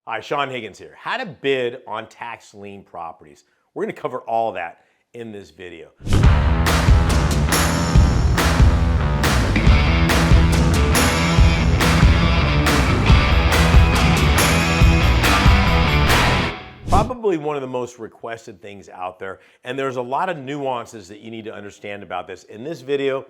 Hi, Saen Higgins here. How to bid on tax lien properties. We're going to cover all that in this video. Probably one of the most requested things out there, and there's a lot of nuances that you need to understand about this. In this video,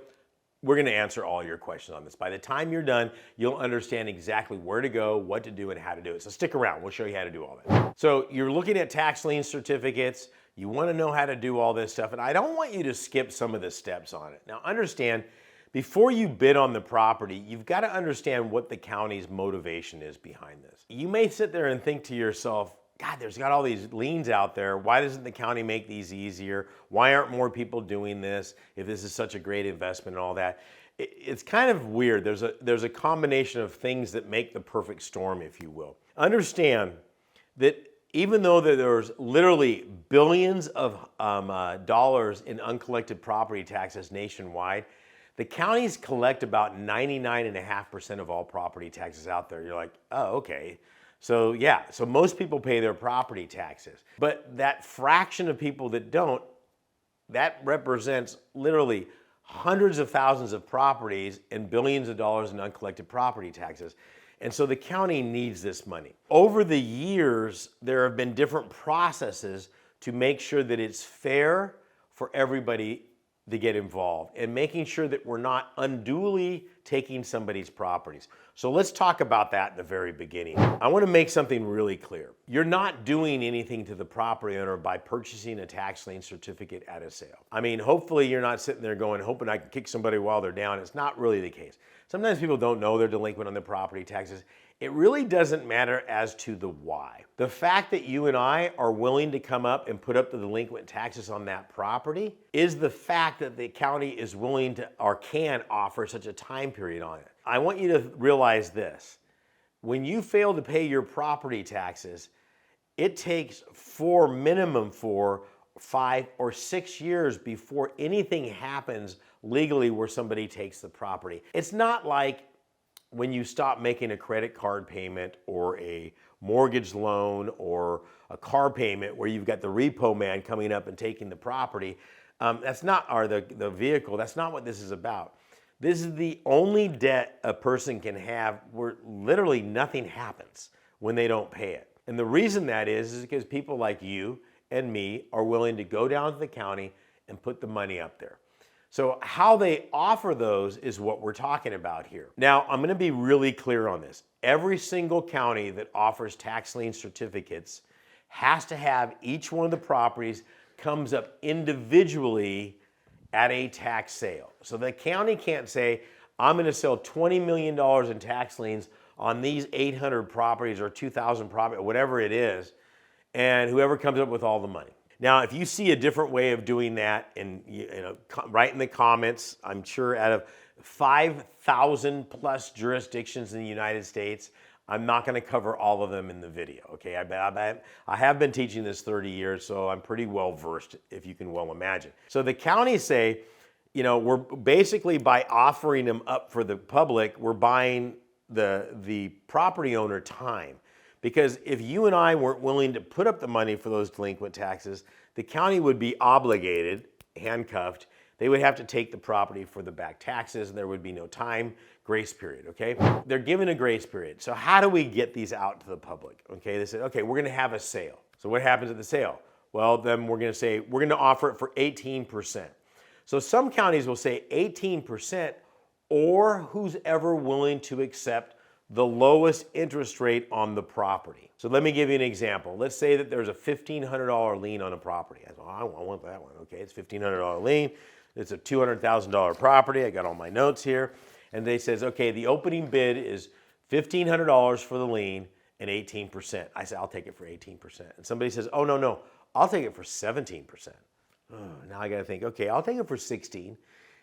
we're going to answer all your questions on this. By the time you're done, you'll understand exactly where to go, what to do, and how to do it. So stick around. We'll show you how to do all that. So you're looking at tax lien certificates. You want to know how to do all this stuff, and I don't want you to skip some of the steps on it. Now understand, before you bid on the property, you've got to understand what the county's motivation is behind this. You may sit there and think to yourself, God, there's got all these liens out there. Why doesn't the county make these easier? Why aren't more people doing this if this is such a great investment and all that? It's kind of weird. There's a combination of things that make the perfect storm, if you will. Understand that even though there's literally billions of dollars in uncollected property taxes nationwide, the counties collect about 99.5% of all property taxes out there. You're like, oh, okay. So yeah, so most people pay their property taxes, but that fraction of people that don't, that represents literally hundreds of thousands of properties and billions of dollars in uncollected property taxes. And so the county needs this money. Over the years, there have been different processes to make sure that it's fair for everybody to get involved and making sure that we're not unduly taking somebody's properties. So let's talk about that in the very beginning. I want to make something really clear. You're not doing anything to the property owner by purchasing a tax lien certificate at a sale. I mean, hopefully you're not sitting there going, hoping I can kick somebody while they're down. It's not really the case. Sometimes people don't know they're delinquent on their property taxes. It really doesn't matter as to the why. The fact that you and I are willing to come up and put up the delinquent taxes on that property is the fact that the county is willing to or can offer such a time period on it. I want you to realize this. When you fail to pay your property taxes, it takes minimum 4, 5, or 6 years before anything happens legally where somebody takes the property. It's not like when you stop making a credit card payment or a mortgage loan or a car payment where you've got the repo man coming up and taking the property. That's not, or the vehicle, that's not what this is about. This is the only debt a person can have where literally nothing happens when they don't pay it. And the reason that is because people like you and me are willing to go down to the county and put the money up there. So how they offer those is what we're talking about here. Now, I'm going to be really clear on this. Every single county that offers tax lien certificates has to have each one of the properties comes up individually at a tax sale. So the county can't say, I'm going to sell $20 million in tax liens on these 800 properties or 2,000 properties, whatever it is, and whoever comes up with all the money. Now, if you see a different way of doing that, and write in the comments. I'm sure out of 5,000 plus jurisdictions in the United States, I'm not going to cover all of them in the video. Okay, I have been teaching this 30 years, so I'm pretty well versed, if you can well imagine. So the counties say, we're basically by offering them up for the public, we're buying the property owner time. Because if you and I weren't willing to put up the money for those delinquent taxes, the county would be obligated, handcuffed. They would have to take the property for the back taxes, and there would be no time grace period, okay? They're given a grace period. So how do we get these out to the public? Okay, they said, okay, we're gonna have a sale. So what happens at the sale? Well, then we're gonna say, we're gonna offer it for 18%. So some counties will say 18% or who's ever willing to accept the lowest interest rate on the property. So let me give you an example. Let's say that there's a $1,500 lien on a property. I go, I want that one. Okay, it's $1,500 lien. It's a $200,000 property. I got all my notes here. And they says, okay, the opening bid is $1,500 for the lien and 18%. I say, I'll take it for 18%. And somebody says, oh, no, I'll take it for 17%. Oh, now I got to think, okay, I'll take it for 16,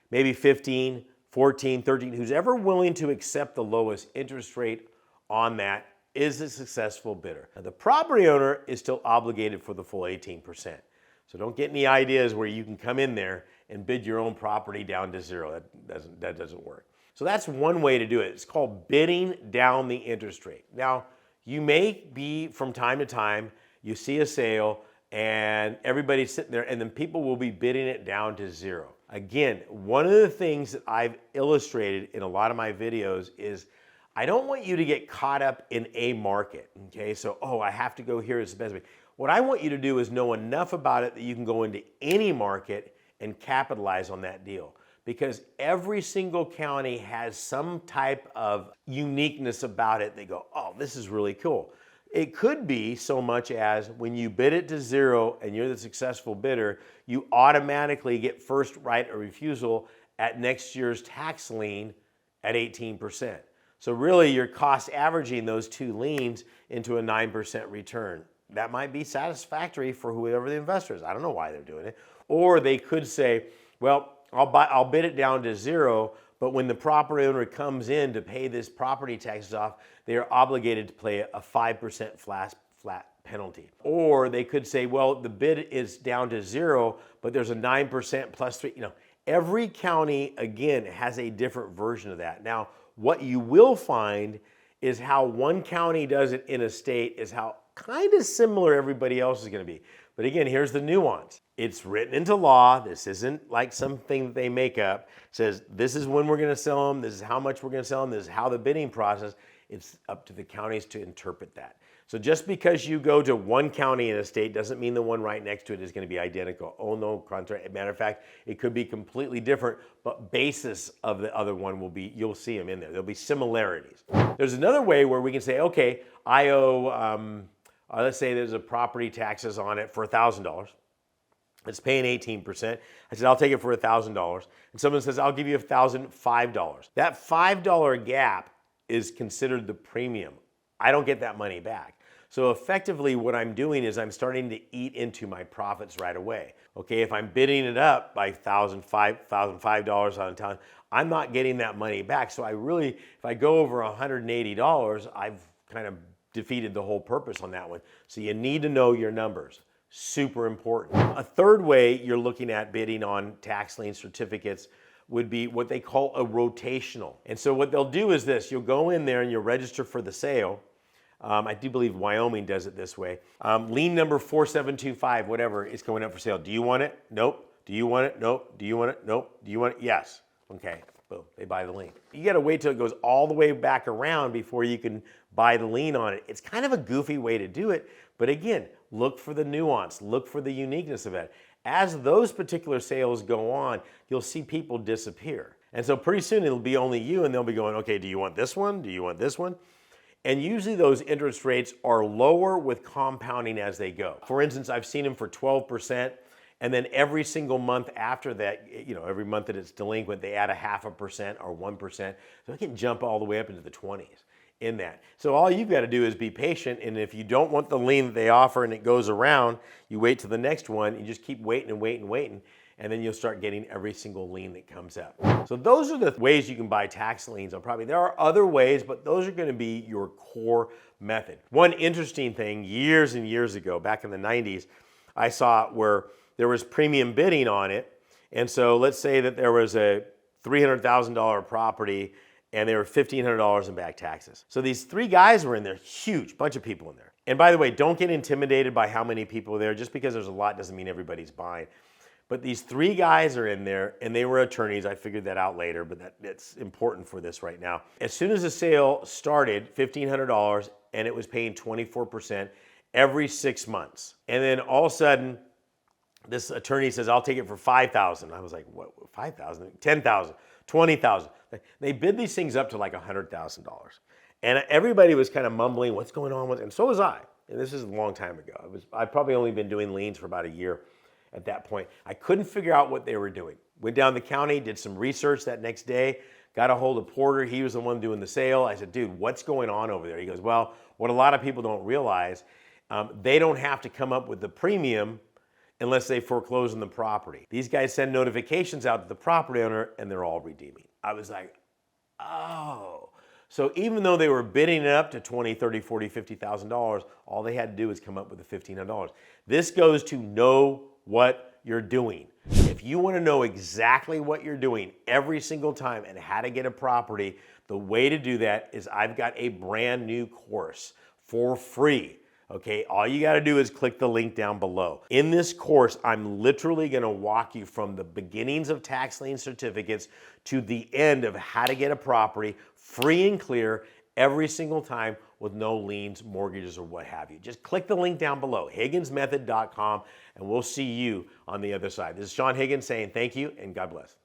maybe 15, 14, 13, who's ever willing to accept the lowest interest rate on that is a successful bidder. Now, the property owner is still obligated for the full 18%. So don't get any ideas where you can come in there and bid your own property down to zero. That doesn't work. So that's one way to do it. It's called bidding down the interest rate. Now, You may be, from time to time, you see a sale and everybody's sitting there and then people will be bidding it down to zero. Again, one of the things that I've illustrated in a lot of my videos is I don't want you to get caught up in a market, okay? So, oh, I have to go here, it's the best way. What I want you to do is know enough about it that you can go into any market and capitalize on that deal. Because every single county has some type of uniqueness about it. They go, oh, this is really cool. It could be so much as when you bid it to zero and you're the successful bidder, you automatically get first right of refusal at next year's tax lien at 18%. So really you're cost averaging those two liens into a 9% return. That might be satisfactory for whoever the investor is. I don't know why they're doing it. Or they could say, well, I'll bid it down to zero, but when the property owner comes in to pay this property taxes off, they are obligated to pay a 5% flat penalty. Or they could say, well, the bid is down to zero, but there's a 9% plus 3. Every county, again, has a different version of that. Now, what you will find is how one county does it in a state is how kind of similar everybody else is going to be. But again, here's the nuance. It's written into law. This isn't like something that they make up. It says this is when we're going to sell them. This is how much we're going to sell them. This is how the bidding process. It's up to the counties to interpret that. So just because you go to one county in a state doesn't mean the one right next to it is going to be identical. Oh no, contrary. Matter of fact, it could be completely different, but basis of the other one will be, you'll see them in there. There'll be similarities. There's another way where we can say, okay, I owe, let's say there's a property taxes on it for $1,000. It's paying 18%. I said, I'll take it for $1,000. And someone says, I'll give you $1,005. That $5 gap is considered the premium. I don't get that money back. So effectively what I'm doing is I'm starting to eat into my profits right away. Okay, if I'm bidding it up by $1,005 on a ton, I'm not getting that money back. So I really, if I go over $180, I've kind of defeated the whole purpose on that one. So you need to know your numbers. Super important. A third way you're looking at bidding on tax lien certificates would be what they call a rotational. And so what they'll do is this, you'll go in there and you'll register for the sale. I do believe Wyoming does it this way. Lien number 4725, whatever, is going up for sale. Do you want it? Nope. Do you want it? Nope. Do you want it? Nope. Do you want it? Yes. Okay, boom, they buy the lien. You gotta wait till it goes all the way back around before you can buy the lien on it. It's kind of a goofy way to do it, but again, look for the nuance, look for the uniqueness of it. As those particular sales go on, you'll see people disappear. And so pretty soon it'll be only you and they'll be going, okay, do you want this one? Do you want this one? And usually those interest rates are lower with compounding as they go. For instance, I've seen them for 12%, and then every single month after that, every month that it's delinquent, they add a 0.5% or 1%. So it can jump all the way up into the 20s in that. So all you've got to do is be patient, and if you don't want the lien that they offer and it goes around, you wait till the next one, you just keep waiting and waiting and waiting, and then you'll start getting every single lien that comes up. So those are the ways you can buy tax liens on property. There are other ways, but those are going to be your core method. One interesting thing, years and years ago, back in the 90s, I saw where there was premium bidding on it. And so let's say that there was a $300,000 property and there were $1,500 in back taxes. So these three guys were in there, huge, bunch of people in there. And by the way, don't get intimidated by how many people are there. Just because there's a lot doesn't mean everybody's buying. But these three guys are in there, and they were attorneys. I figured that out later, but that's important for this right now. As soon as the sale started, $1,500, and it was paying 24% every 6 months. And then all of a sudden, this attorney says, I'll take it for $5,000. I was like, what, $5,000? $10,000, $20,000. They bid these things up to like $100,000. And everybody was kind of mumbling, what's going on with it? And so was I. And this is a long time ago. I'd probably only been doing liens for about a year at that point. I couldn't figure out what they were doing. Went down to the county, did some research that next day, got a hold of Porter. He was the one doing the sale. I said, dude, what's going on over there? He goes, well, what a lot of people don't realize, they don't have to come up with the premium unless they foreclose on the property. These guys send notifications out to the property owner and they're all redeeming. I was like, oh. So even though they were bidding it up to $20,000, $30,000, $40,000, $50,000, all they had to do was come up with the $1,500. This goes to know what you're doing. If you want to know exactly what you're doing every single time and how to get a property, the way to do that is I've got a brand new course for free. Okay, all you got to do is click the link down below. In this course, I'm literally going to walk you from the beginnings of tax lien certificates to the end of how to get a property free and clear every single time with no liens, mortgages, or what have you. Just click the link down below, higginsmethod.com, and we'll see you on the other side. This is Saen Higgins saying thank you and God bless.